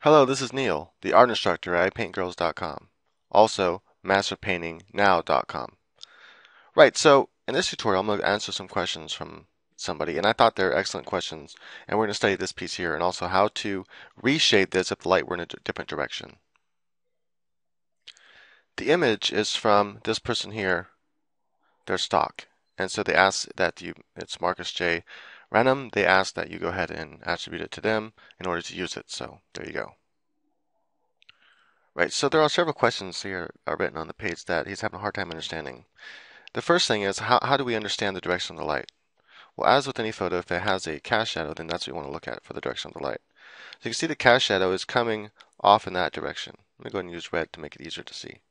Hello, this is Neil, the art instructor at ipaintgirls.com. Also, masterpaintingnow.com. Right, so in this tutorial, I'm going to answer some questions from somebody, and I thought they're excellent questions. And we're going to study this piece here and also how to reshape this if the light were in a different direction. The image is from this person here, their stock. And so they ask that it's Marcus J. Random, they ask that you go ahead and attribute it to them in order to use it. So there you go. Right, so there are several questions here written on the page that he's having a hard time understanding. The first thing is, how do we understand the direction of the light? Well, as with any photo, if it has a cast shadow, then that's what we want to look at for the direction of the light. So you can see the cast shadow is coming off in that direction. Let me go ahead and use red to make it easier to see.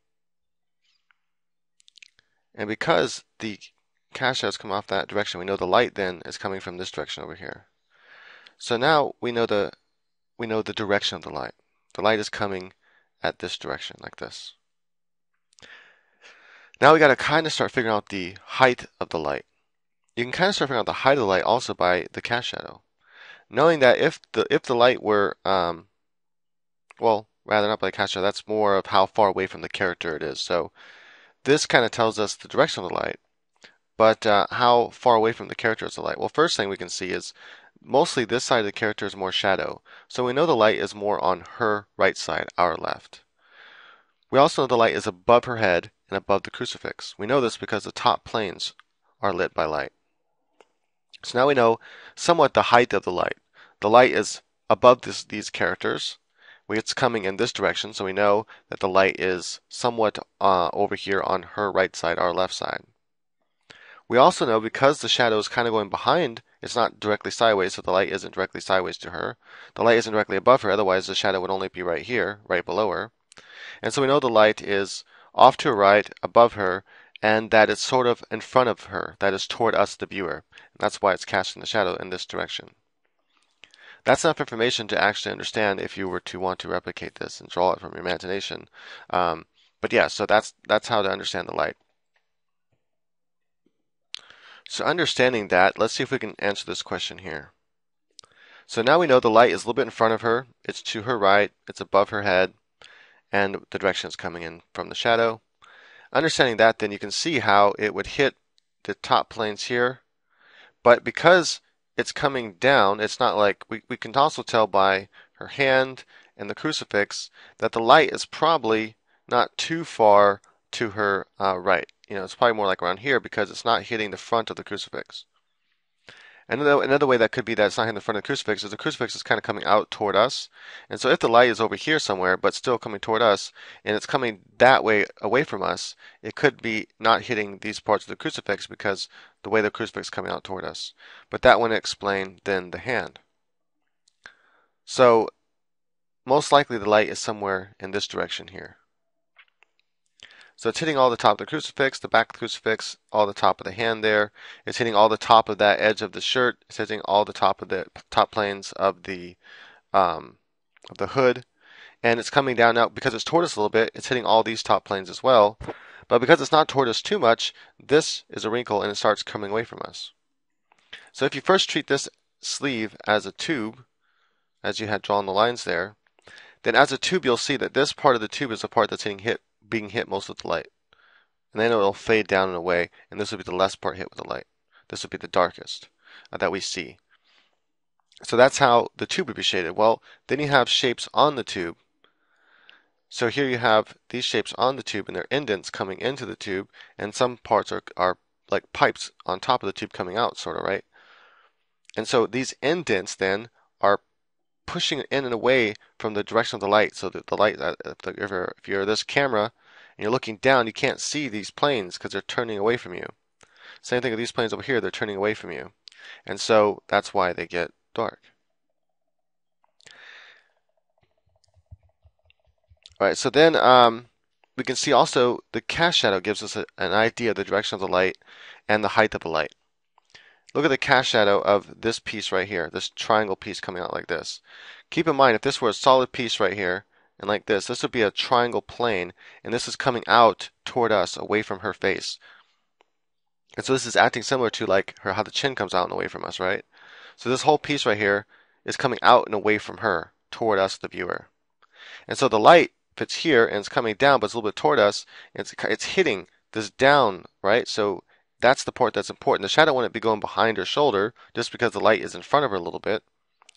And because the cast shadows come off that direction, we know the light then is coming from this direction over here. So now we know the direction of the light. The light is coming at this direction, like this. Now we got to kind of start figuring out the height of the light. You can kind of start figuring out the height of the light also by the cast shadow. Knowing that if the light were, well, rather not by the cast shadow, that's more of how far away from the character it is. So this kind of tells us the direction of the light, but how far away from the character is the light? Well, first thing we can see is mostly this side of the character is more shadow. So we know the light is more on her right side, our left. We also know the light is above her head and above the crucifix. We know this because the top planes are lit by light. So now we know somewhat the height of the light. The light is above these characters. It's coming in this direction, so we know that the light is somewhat over here on her right side, our left side. We also know because the shadow is kind of going behind, it's not directly sideways, so the light isn't directly sideways to her. The light isn't directly above her, otherwise the shadow would only be right here, right below her. And so we know the light is off to her right, above her, and that it's sort of in front of her, that is toward us, the viewer. And that's why it's casting the shadow in this direction. That's enough information to actually understand if you were to want to replicate this and draw it from your imagination. But yeah, so that's how to understand the light. So understanding that, let's see if we can answer this question here. So now we know the light is a little bit in front of her, it's to her right, it's above her head, and the direction is coming in from the shadow. Understanding that, then you can see how it would hit the top planes here, but because it's coming down, it's not like, we can also tell by her hand and the crucifix that the light is probably not too far to her right. It's probably more like around here because it's not hitting the front of the crucifix. And another way that could be that it's not hitting the front of the crucifix is the crucifix is kind of coming out toward us. And so if the light is over here somewhere, but still coming toward us, and it's coming that way away from us, it could be not hitting these parts of the crucifix because the way the crucifix is coming out toward us. But that wouldn't explain then the hand. So most likely the light is somewhere in this direction here. So it's hitting all the top of the crucifix, the back of the crucifix, all the top of the hand there. It's hitting all the top of that edge of the shirt. It's hitting all the top of the top planes of the hood. And it's coming down now because it's toward us a little bit. It's hitting all these top planes as well. But because it's not toward us too much, this is a wrinkle and it starts coming away from us. So if you first treat this sleeve as a tube, as you had drawn the lines there, then as a tube you'll see that this part of the tube is the part that's being hit most with the light. And then it'll fade down and away, and this will be the less part hit with the light. This will be the darkest that we see. So that's how the tube would be shaded. Well, then you have shapes on the tube. So here you have these shapes on the tube, and they're indents coming into the tube, and some parts are like pipes on top of the tube coming out, sort of, right? And so these indents then are pushing it in and away from the direction of the light. So that the light, if you're this camera and you're looking down, you can't see these planes because they're turning away from you. Same thing with these planes over here, they're turning away from you. And so that's why they get dark. Alright, so then we can see also the cast shadow gives us an idea of the direction of the light and the height of the light. Look at the cast shadow of this piece right here, this triangle piece coming out like this. Keep in mind, if this were a solid piece right here, and like this would be a triangle plane, and this is coming out toward us, away from her face. And so this is acting similar to like how the chin comes out and away from us, right? So this whole piece right here is coming out and away from her, toward us, the viewer. And so the light, if it's here and it's coming down, but it's a little bit toward us, it's hitting this down, right? So that's the part that's important. The shadow wouldn't be going behind her shoulder just because the light is in front of her a little bit.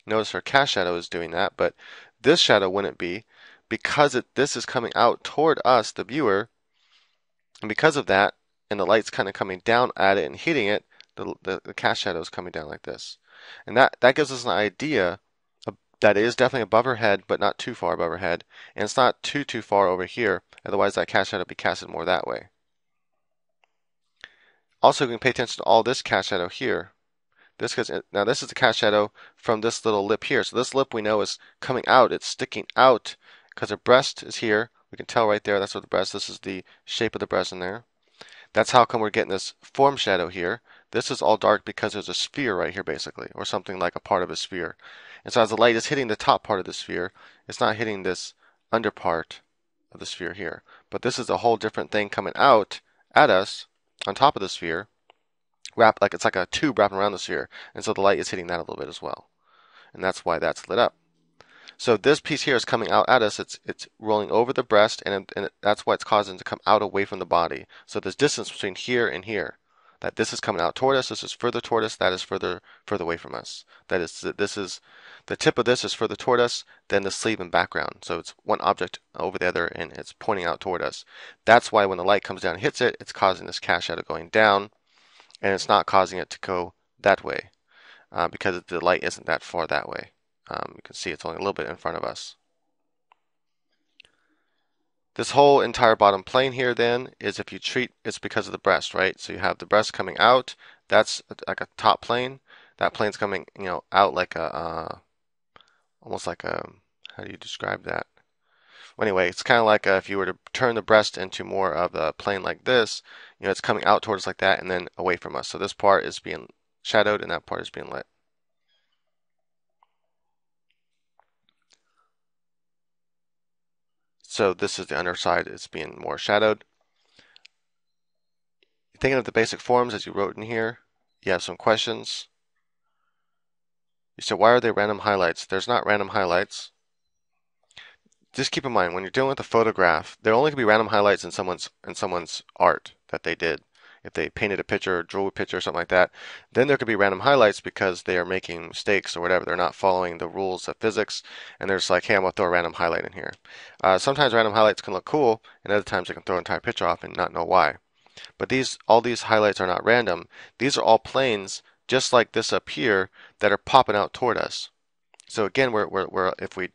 Notice her cast shadow is doing that, but this shadow wouldn't be because this is coming out toward us, the viewer, and because of that, and the light's kind of coming down at it and hitting it, the cast shadow is coming down like this. And that gives us an idea that it is definitely above her head, but not too far above her head. And it's not too far over here, otherwise that cast shadow would be casted more that way. Also, we can pay attention to all this cast shadow here. Now this is the cast shadow from this little lip here. So this lip we know is coming out. It's sticking out because her breast is here. We can tell right there. That's what the breast. This is the shape of the breast in there. That's how come we're getting this form shadow here. This is all dark because there's a sphere right here basically, or something like a part of a sphere. And so as the light is hitting the top part of the sphere, it's not hitting this under part of the sphere here. But this is a whole different thing coming out at us on top of the sphere. It's like a tube wrapping around the sphere, and so the light is hitting that a little bit as well, and that's why that's lit up. So this piece here is coming out at us. It's rolling over the breast, and that's why it's causing it to come out away from the body. So there's distance between here and here. That this is coming out toward us. This is further toward us. That is further away from us. That is the tip of this is further toward us than the sleeve and background. So it's one object over the other, and it's pointing out toward us. That's why when the light comes down and hits it, it's causing this cast shadow going down. And it's not causing it to go that way because the light isn't that far that way. You can see it's only a little bit in front of us. This whole entire bottom plane here then is if you treat, it's because of the breast, right? So you have the breast coming out. That's like a top plane. That plane's coming, out like almost like a, how do you describe that? Well, anyway, it's kind of like if you were to turn the breast into more of a plane like this, it's coming out towards us like that and then away from us. So this part is being shadowed and that part is being lit. So this is the underside, it's being more shadowed. Thinking of the basic forms as you wrote in here, you have some questions. You said, why are they random highlights? There's not random highlights. Just keep in mind, when you're dealing with a photograph, there only can be random highlights in someone's art that they did. If they painted a picture or drew a picture or something like that, then there could be random highlights because they are making mistakes or whatever. They're not following the rules of physics, and they're just like, hey, I'm going to throw a random highlight in here. Sometimes random highlights can look cool, and other times they can throw an entire picture off and not know why. But all these highlights are not random. These are all planes, just like this up here, that are popping out toward us. So again, if we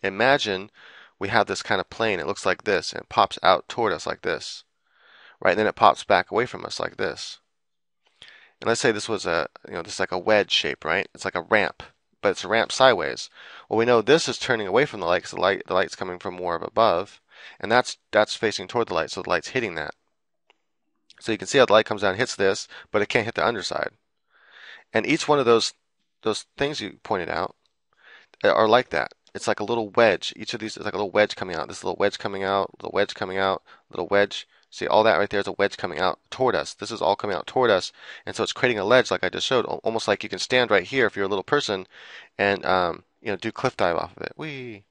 imagine we have this kind of plane, it looks like this, and it pops out toward us like this, right? And then it pops back away from us like this. And let's say this was this is like a wedge shape, right? It's like a ramp, but it's a ramp sideways. Well, we know this is turning away from the light because the light's coming from more of above, and that's facing toward the light, so the light's hitting that. So you can see how the light comes down and hits this, but it can't hit the underside. And each one of those things you pointed out are like that. It's like a little wedge. Each of these is like a little wedge coming out. This little wedge coming out, little wedge coming out, little wedge. See, all that right there is a wedge coming out toward us. This is all coming out toward us, and so it's creating a ledge like I just showed, almost like you can stand right here if you're a little person and do cliff dive off of it. Whee!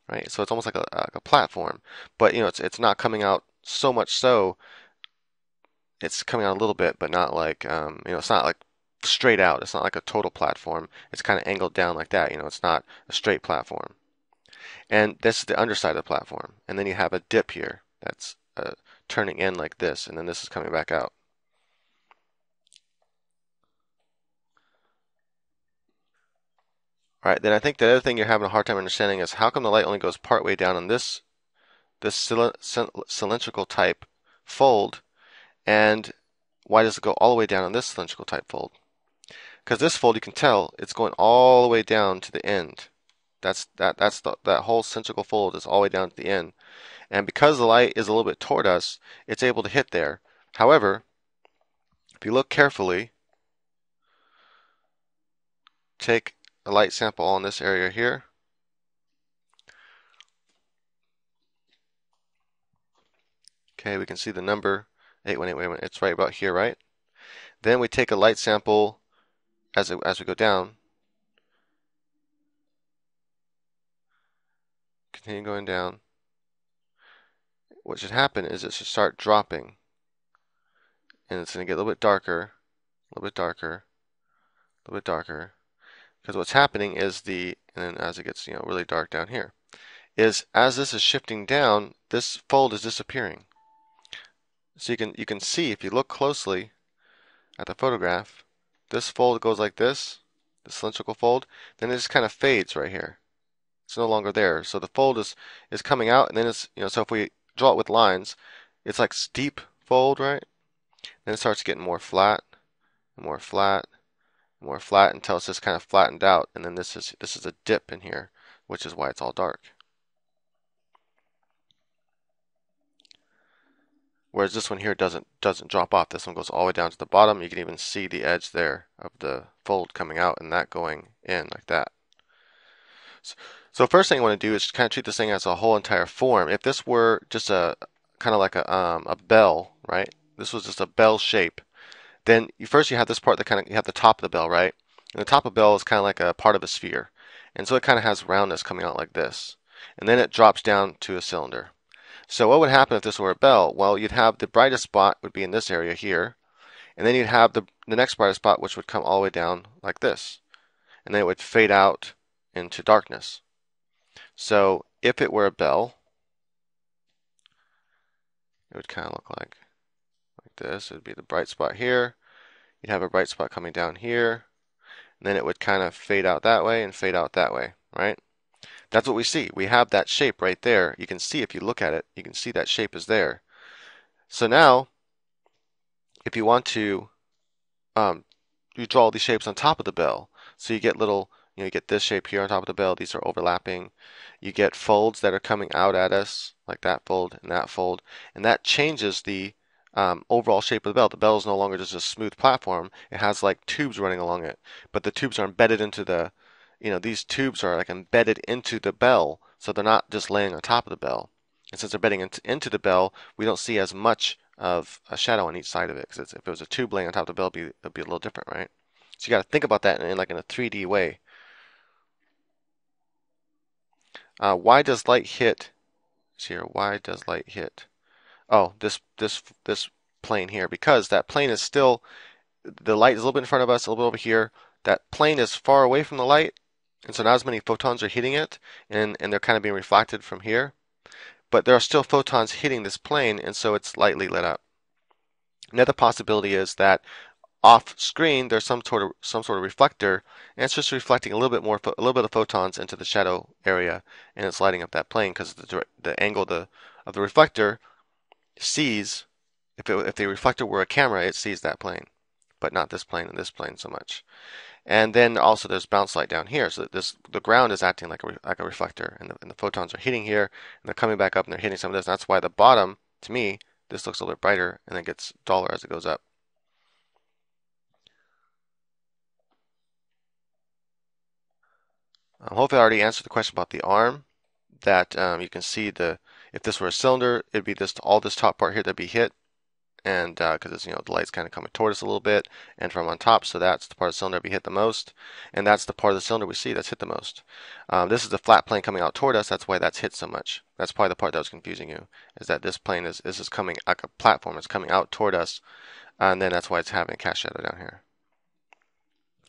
Right? So it's almost like a platform, but it's not coming out so much so. It's coming out a little bit, but not like it's not like straight out. It's not like a total platform. It's kind of angled down like that. It's not a straight platform. And this is the underside of the platform. And then you have a dip here that's turning in like this, and then this is coming back out. All right, then I think the other thing you're having a hard time understanding is how come the light only goes part way down on this cylindrical type fold, and why does it go all the way down on this cylindrical type fold? Because this fold, you can tell, it's going all the way down to the end. That whole cylindrical fold is all the way down to the end. And because the light is a little bit toward us, it's able to hit there. However, if you look carefully, take a light sample on this area here. Okay, we can see the number 818. Wait a minute, it's right about here, right? Then we take a light sample as we go down. You can continue going down. What should happen is it should start dropping. And it's going to get a little bit darker, a little bit darker, a little bit darker. Because what's happening is and then as it gets really dark down here, is as this is shifting down, this fold is disappearing. So you can see if you look closely at the photograph, this fold goes like this cylindrical fold, then it just kind of fades right here. It's no longer there. So the fold is coming out, and then it's so if we draw it with lines, it's like steep fold, right? Then it starts getting more flat, more flat, more flat until it's just kind of flattened out, and then this is a dip in here, which is why it's all dark. Whereas this one here doesn't drop off. This one goes all the way down to the bottom. You can even see the edge there of the fold coming out and that going in like that. So first thing you want to do is kind of treat this thing as a whole entire form. If this were just a kind of like a bell, right? This was just a bell shape. Then first you have this part that you have the top of the bell, right? And the top of the bell is kind of like a part of a sphere. And so it kind of has roundness coming out like this. And then it drops down to a cylinder. So what would happen if this were a bell? Well, you'd have the brightest spot would be in this area here. And then you'd have the next brightest spot, which would come all the way down like this. And then it would fade out into darkness. So if it were a bell, it would kind of look like this. It would be the bright spot here. You'd have a bright spot coming down here. And then it would kind of fade out that way and fade out that way, right? That's what we see. We have that shape right there. You can see if you look at it, you can see that shape is there. So now, if you want to, you draw these shapes on top of the bell. So you get little, you get this shape here on top of the bell. These are overlapping. You get folds that are coming out at us, like that fold, and that changes the overall shape of the bell. The bell is no longer just a smooth platform. It has like tubes running along it, but the tubes are embedded into the these tubes are like embedded into the bell, so they're not just laying on top of the bell. And since they're embedding into the bell, we don't see as much of a shadow on each side of it. Because if it was a tube laying on top of the bell, it'd be a little different, right? So you got to think about that in like in a 3D way. Why does light hit? Here, why does light hit? Oh, this plane here, because that plane is still, the light is a little bit in front of us, a little bit over here. That plane is far away from the light. And so not as many photons are hitting it, and they're kind of being reflected from here. But there are still photons hitting this plane, and so it's lightly lit up. Another possibility is that off screen there's some sort of reflector, and it's just reflecting a little bit of photons into the shadow area, and it's lighting up that plane because the angle of the reflector sees, if the reflector were a camera, it sees that plane, but not this plane and this plane so much. And then also there's bounce light down here, so that the ground is acting like a reflector, and the photons are hitting here, and they're coming back up, and they're hitting some of this. And that's why the bottom, to me, this looks a little bit brighter, and then gets duller as it goes up. Hopefully I already answered the question about the arm. That you can see if this were a cylinder, it'd be all this top part here that'd be hit, and because it's the light's kind of coming toward us a little bit, and from on top, so that's the part of the cylinder we hit the most, and that's the part of the cylinder we see that's hit the most. This is the flat plane coming out toward us. That's why that's hit so much. That's probably the part that was confusing you, is that this plane is coming like a platform. It's coming out toward us, and then that's why it's having a cast shadow down here.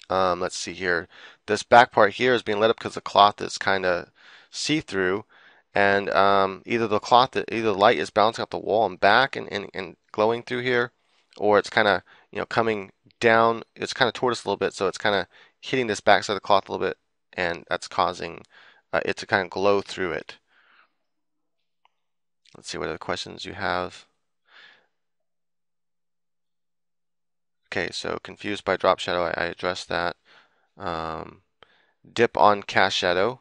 Let's see here. This back part here is being lit up because the cloth is kind of see-through, and either the light is bouncing off the wall and back and glowing through here, or it's kind of coming down. It's kind of toward us a little bit, so it's kind of hitting this back side of the cloth a little bit, and that's causing it to kind of glow through it. Let's see what other questions you have. Okay, so confused by drop shadow, I addressed that. Dip on cast shadow.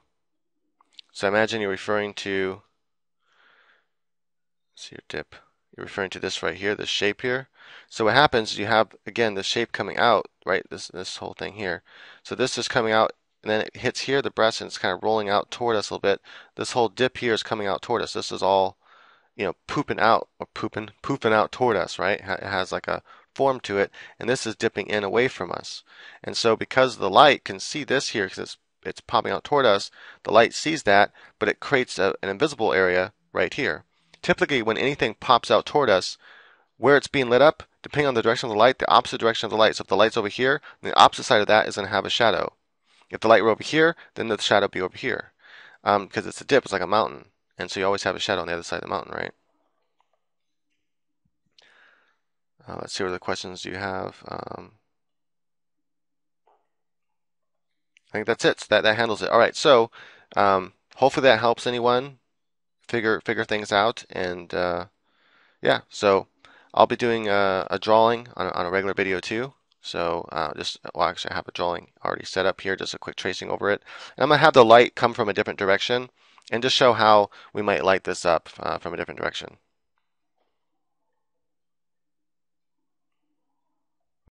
So I imagine you're referring to, let's see your dip. You're referring to this right here, this shape here. So what happens is you have, again, the shape coming out, right? This whole thing here. So this is coming out, and then it hits here, the breast, and it's kind of rolling out toward us a little bit. This whole dip here is coming out toward us. This is all, pooping out, or pooping out toward us, right? It has like a form to it, and this is dipping in away from us. And so because the light can see this here, because it's it's popping out toward us, the light sees that, but it creates an invisible area right here. Typically, when anything pops out toward us, where it's being lit up, depending on the direction of the light, the opposite direction of the light. So if the light's over here, then the opposite side of that is going to have a shadow. If the light were over here, then the shadow would be over here. Because it's a dip, it's like a mountain. And so you always have a shadow on the other side of the mountain, right? Let's see what other questions you have. I think that's it. So that handles it. All right. So hopefully that helps anyone figure things out. And yeah, so I'll be doing a drawing on a regular video too. So well, actually, I have a drawing already set up here, just a quick tracing over it. And I'm gonna have the light come from a different direction, and just show how we might light this up from a different direction.